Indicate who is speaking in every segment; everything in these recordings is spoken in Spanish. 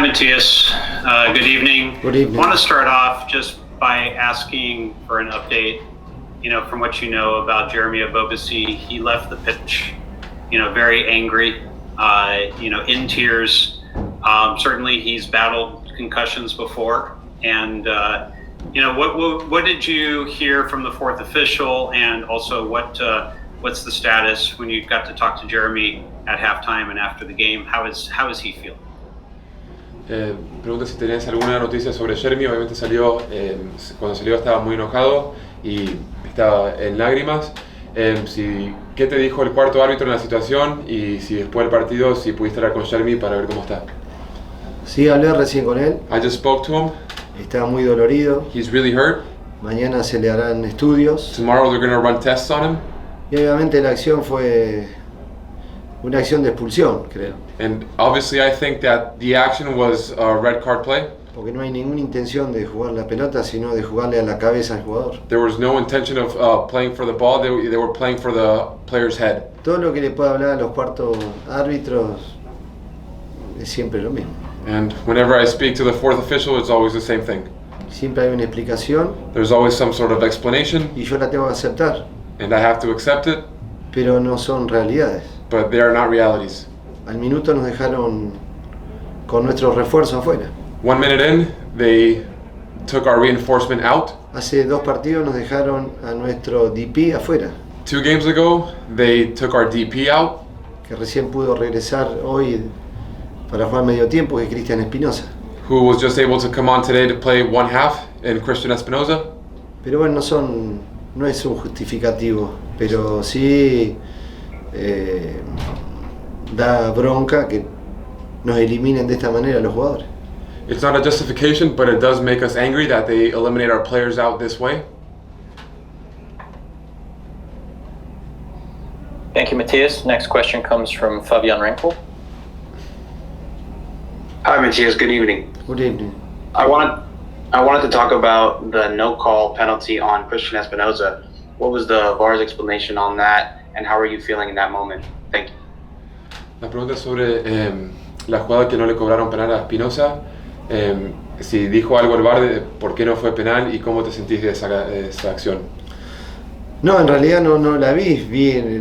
Speaker 1: Hi, Matias. Good evening.
Speaker 2: Good evening.
Speaker 1: I want to start off just by asking for an update. From what you know about Jeremy Ebobisse, he left the pitch, very angry, in tears. Certainly, he's battled concussions before. And what did you hear from the fourth official, and also what's the status when you got to talk to Jeremy at halftime and after the game? How is he feeling?
Speaker 3: Pregunta si tenés alguna noticia sobre Jeremy. Obviamente cuando salió estaba muy enojado y estaba en lágrimas. ¿Qué te dijo el cuarto árbitro en la situación? Y si después del partido, si pudiste hablar con Jeremy para ver cómo está.
Speaker 2: Sí, hablé recién con él.
Speaker 3: I just spoke to him.
Speaker 2: Está muy dolorido.
Speaker 3: He's really hurt.
Speaker 2: Mañana se le harán estudios.
Speaker 3: Tomorrow they're going to run tests on him.
Speaker 2: Y obviamente la acción fue una acción de expulsión, creo.
Speaker 3: And obviously I think that the action was a red card play.
Speaker 2: Porque no hay ninguna intención de jugar la pelota, sino de jugarle a la cabeza al jugador.
Speaker 3: There was no intention of playing for the ball. They were playing for the player's head.
Speaker 2: Todo lo que le pueda hablar a los cuartos árbitros es siempre lo mismo.
Speaker 3: And whenever I speak to the fourth official, it's always the same thing.
Speaker 2: Siempre hay una explicación.
Speaker 3: There's always some sort of explanation.
Speaker 2: Y yo la tengo que aceptar.
Speaker 3: And I have to accept it.
Speaker 2: Pero no son realidades.
Speaker 3: But they are not realities.
Speaker 2: Al minuto nos dejaron con nuestro refuerzo afuera.
Speaker 3: 1 minute in, they took our reinforcement out.
Speaker 2: Hace 2 partidos nos dejaron a nuestro DP afuera.
Speaker 3: 2 games ago, they took our DP out.
Speaker 2: Que recién pudo regresar hoy para jugar medio tiempo, que es Cristian Espinosa.
Speaker 3: Who was just able to come on today to play 1/2 in Christian Espinosa.
Speaker 2: Pero bueno, no es un justificativo, pero sí da bronca que nos eliminen de esta manera los jugadores.
Speaker 3: It's not a justification, but it does make us angry that they eliminate our players out this way.
Speaker 4: Thank you, Matias. Next question comes from Fabian Renkel.
Speaker 5: Hi, Matias. Good evening.
Speaker 2: Good evening.
Speaker 5: I wanted to talk about the no call penalty on Christian Espinosa. What was the VAR's explanation on that, and how are you feeling in that moment? Thank you.
Speaker 3: La pregunta es sobre la jugada que no le cobraron penal a Espinosa. Si dijo algo el VAR de por qué no fue penal y cómo te sentís de esa acción.
Speaker 2: No, en realidad no la vi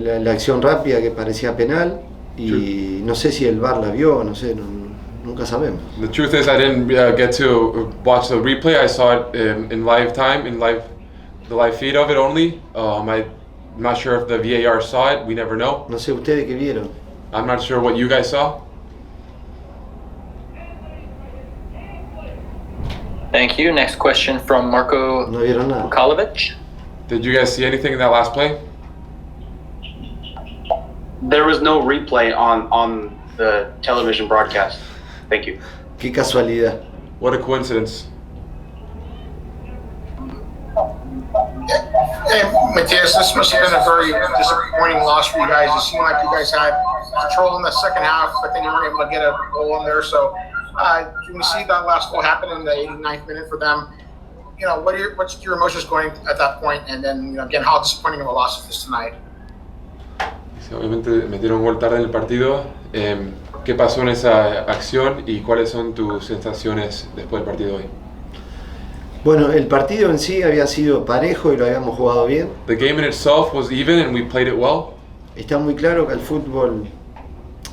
Speaker 2: la acción rápida que parecía penal y no sé si el VAR la vio, no sé, nunca sabemos.
Speaker 3: The truth is I didn't get to watch the replay. I saw it in live time, the live feed of it only. I'm not sure if the VAR saw it. We never know.
Speaker 2: No sé ustedes qué vieron.
Speaker 3: I'm not sure what you guys saw.
Speaker 4: Thank you. Next question from Marko
Speaker 2: No vieron nada.
Speaker 4: Vukalovic.
Speaker 3: Did you guys see anything in that last play?
Speaker 5: There was no replay on the television broadcast. Thank you.
Speaker 2: Qué casualidad.
Speaker 3: What a coincidence.
Speaker 6: Hey, Matias, this must have been a very disappointing loss for you guys. It seemed like you guys had control in the second half, but then you weren't able to get a goal in there. So, when you see that last goal happen in the 89th minute for them, what's your emotions going at that point? And then, again, how disappointing of a loss is this tonight?
Speaker 3: Sí, obviamente metieron gol tarde en el partido. ¿Qué pasó en esa acción y cuáles son tus sensaciones después del partido hoy?
Speaker 2: Bueno, el partido en sí había sido parejo y lo habíamos jugado bien.
Speaker 3: The game in itself was even and we played it well.
Speaker 2: Está muy claro que el fútbol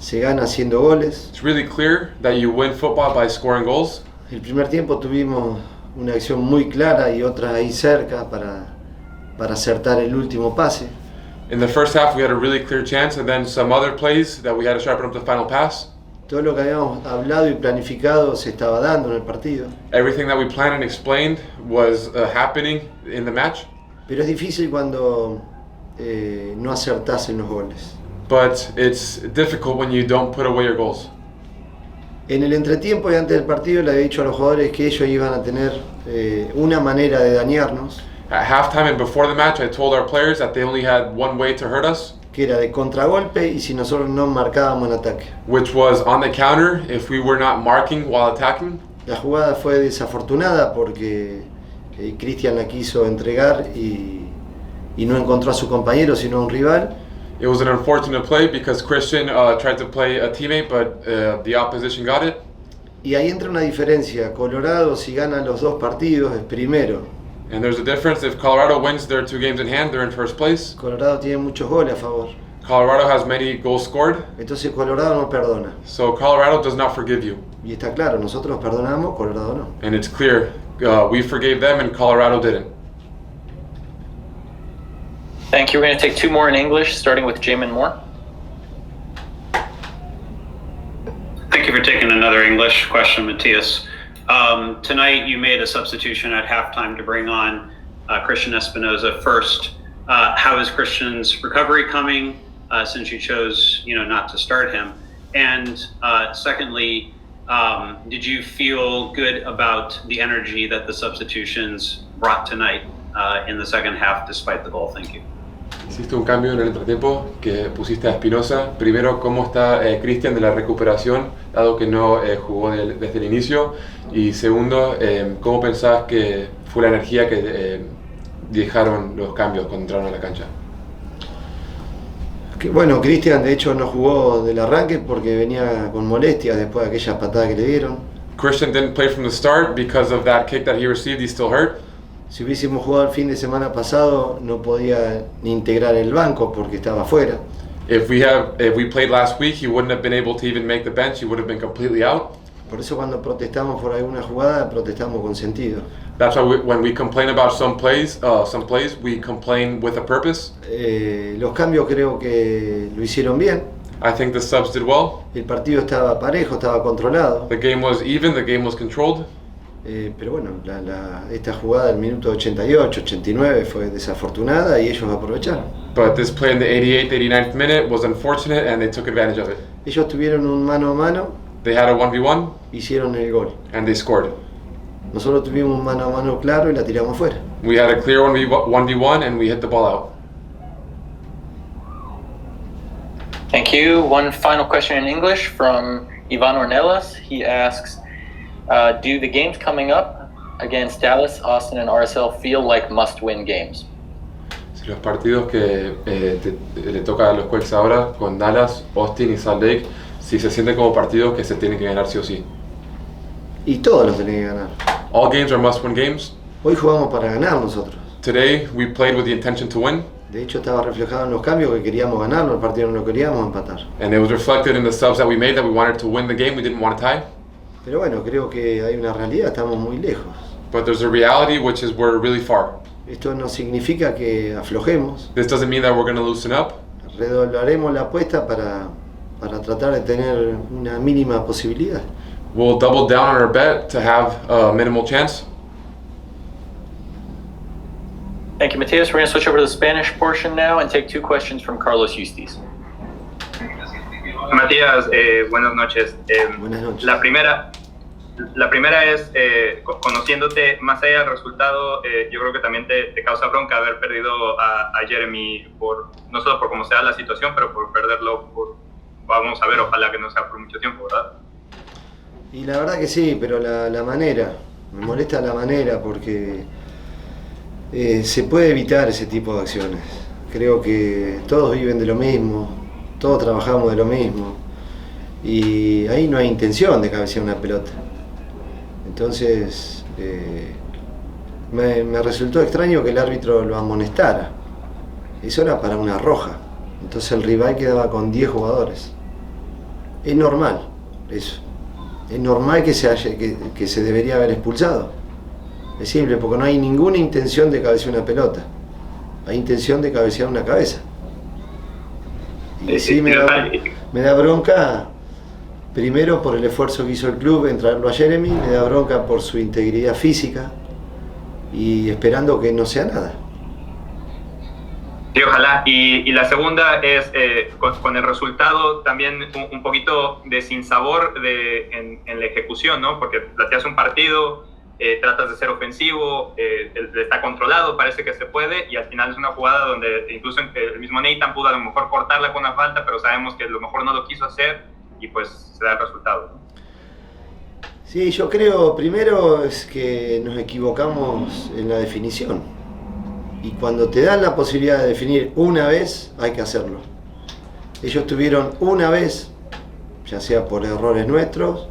Speaker 2: se gana haciendo goles.
Speaker 3: It's really clear that you win football by scoring goals.
Speaker 2: El primer tiempo tuvimos una acción muy clara y otra ahí cerca para acertar el último pase.
Speaker 3: In the first half we had a really clear chance and then some other plays that we had to sharpen up the final pass.
Speaker 2: Todo lo que habíamos hablado y planificado se estaba dando en el partido.
Speaker 3: Everything that we planned and explained was happening in the match.
Speaker 2: Pero es difícil cuando no acertás en los goles.
Speaker 3: But it's difficult when you don't put away your goals.
Speaker 2: En el entretiempo y antes del partido le había dicho a los jugadores que ellos iban a tener una manera de dañarnos.
Speaker 3: At halftime and before the match, I told our players that they only had one way to hurt us.
Speaker 2: Que era de contragolpe y si nosotros no marcábamos en ataque.
Speaker 3: Which was on the counter if we were not marking while attacking.
Speaker 2: La jugada fue desafortunada porque Cristian la quiso entregar y no encontró a su compañero sino a un rival.
Speaker 3: It was an unfortunate play because Christian tried to play a teammate, but the opposition got it.
Speaker 2: Y ahí entra una diferencia. Colorado, si gana los 2 partidos, es primero.
Speaker 3: And there's a difference. If Colorado wins their 2 games in hand, they're in first place.
Speaker 2: Colorado tiene muchos goles a favor.
Speaker 3: Colorado has many goals scored,
Speaker 2: Entonces Colorado no perdona.
Speaker 3: so Colorado does not forgive you.
Speaker 2: Y está claro, nosotros perdonamos, Colorado no.
Speaker 3: And it's clear, we forgave them and Colorado didn't.
Speaker 4: Thank you. We're going to take 2 more in English, starting with Jamin Moore.
Speaker 1: Thank you for taking another English question, Matias. Tonight you made a substitution at halftime to bring on Christian Espinoza first. How is Christian's recovery coming since you chose, not to start him? And secondly, did you feel good about the energy that the substitutions brought tonight in the second half despite the goal? Thank you.
Speaker 3: Hiciste un cambio en el entretiempo que pusiste a Espinosa. Primero, ¿cómo está Cristian de la recuperación, dado que no jugó desde el inicio? Y segundo, ¿cómo pensabas que fue la energía que dejaron los cambios cuando entraron a la cancha?
Speaker 2: Bueno, Cristian de hecho no jugó del arranque porque venía con molestias después de aquella patada que le dieron.
Speaker 3: Christian didn't play from the start because of that kick that he received. He's still hurt.
Speaker 2: Si hubiésemos jugado el fin de semana pasado no podía ni integrar el banco porque estaba fuera.
Speaker 3: If we played last week, he wouldn't have been able to even make the bench. He would have been completely out.
Speaker 2: Por eso cuando protestamos por alguna jugada protestamos con sentido.
Speaker 3: That's why when we complain about some plays, we complain with a purpose.
Speaker 2: Los cambios creo que lo hicieron bien.
Speaker 3: I think the subs did well.
Speaker 2: El partido estaba parejo, estaba controlado.
Speaker 3: The game was even. The game was controlled.
Speaker 2: Pero bueno, esta jugada del minuto 88, 89 fue desafortunada y ellos aprovecharon.
Speaker 3: But this play in the 88th, 89th minute was unfortunate and they took advantage of it.
Speaker 2: Ellos tuvieron un mano a mano,
Speaker 3: They had a 1v1
Speaker 2: hicieron el gol.
Speaker 3: and they scored.
Speaker 2: Nosotros tuvimos un mano a mano claro y la tiramos fuera.
Speaker 3: We had a clear 1v1 and we hit the ball out.
Speaker 4: Thank you. One final question in English from Ivan Ornelas. He asks, do the games coming up against Dallas, Austin, and RSL feel like must-win games?
Speaker 3: Si los partidos que le toca a los Quakes ahora con Dallas, Austin y Salt Lake, si se sienten como partidos que se tienen que ganar sí o sí.
Speaker 2: Y todos los tenés que ganar.
Speaker 3: All games are must-win games.
Speaker 2: Hoy jugamos para ganar nosotros.
Speaker 3: Today we played with the intention to win,
Speaker 2: De hecho estaba reflejado en los cambios que queríamos ganarlo, el partido no lo queríamos empatar.
Speaker 3: and it was reflected in the subs that we made that we wanted to win the game. We didn't want to tie.
Speaker 2: Pero bueno, creo que hay una realidad, estamos muy lejos.
Speaker 3: But there's a reality, which is we're really far.
Speaker 2: Esto no significa que aflojemos,
Speaker 3: This doesn't mean that we're going to loosen up.
Speaker 2: redoblaremos la apuesta para tratar de tener una mínima posibilidad.
Speaker 3: We'll double down on our bet to have a minimal chance.
Speaker 4: Thank you, Matias. We're going to switch over to the Spanish portion now and take 2 questions from Carlos Eustiz.
Speaker 7: Matías, buenas noches.
Speaker 2: Buenas noches.
Speaker 7: La primera es, conociéndote más allá del resultado, yo creo que también te causa bronca haber perdido a Jeremy, no solo por cómo sea la situación, pero por perderlo, vamos a ver, ojalá que no sea por mucho tiempo, ¿verdad?
Speaker 2: Y la verdad que sí, pero la manera, me molesta la manera porque se puede evitar ese tipo de acciones. Creo que todos viven de lo mismo, todos trabajamos de lo mismo y ahí no hay intención de cabecear una pelota. Entonces me resultó extraño que el árbitro lo amonestara. Eso era para una roja. Entonces el rival quedaba con 10 jugadores. Es normal eso. Es normal que se debería haber expulsado. Es simple, porque no hay ninguna intención de cabecear una pelota. Hay intención de cabecear una cabeza. Y sí me da bronca, primero por el esfuerzo que hizo el club en traerlo a Jeremy, me da bronca por su integridad física y esperando que no sea nada.
Speaker 7: Sí, ojalá. Y la segunda es, con el resultado también un poquito de sinsabor en la ejecución, ¿no? Porque planteas un partido, tratas de ser ofensivo, está controlado, parece que se puede, y al final es una jugada donde incluso el mismo Nathan pudo a lo mejor cortarla con una falta, pero sabemos que a lo mejor no lo quiso hacer y pues se da el resultado, ¿no?
Speaker 2: Sí, yo creo, primero es que nos equivocamos en la definición. Y cuando te dan la posibilidad de definir una vez, hay que hacerlo. Ellos tuvieron una vez, ya sea por errores nuestros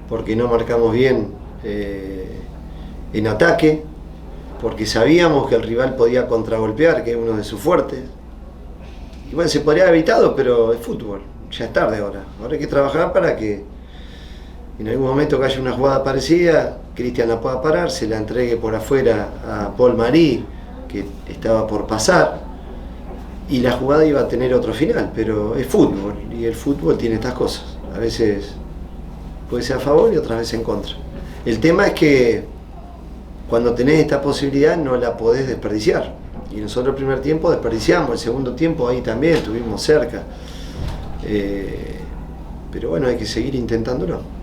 Speaker 2: porque no marcamos bien en ataque, porque sabíamos que el rival podía contragolpear, que es uno de sus fuertes. Y bueno, se podría haber evitado, pero es fútbol, ya es tarde ahora. Ahora hay que trabajar para que en algún momento que haya una jugada parecida, Cristian la pueda parar, se la entregue por afuera a Paul Marí, que estaba por pasar, y la jugada iba a tener otro final, pero es fútbol, y el fútbol tiene estas cosas. A veces puede ser a favor y otras veces en contra. El tema es que cuando tenés esta posibilidad no la podés desperdiciar. Y nosotros el primer tiempo desperdiciamos, el segundo tiempo ahí también estuvimos cerca. Pero bueno, hay que seguir intentándolo.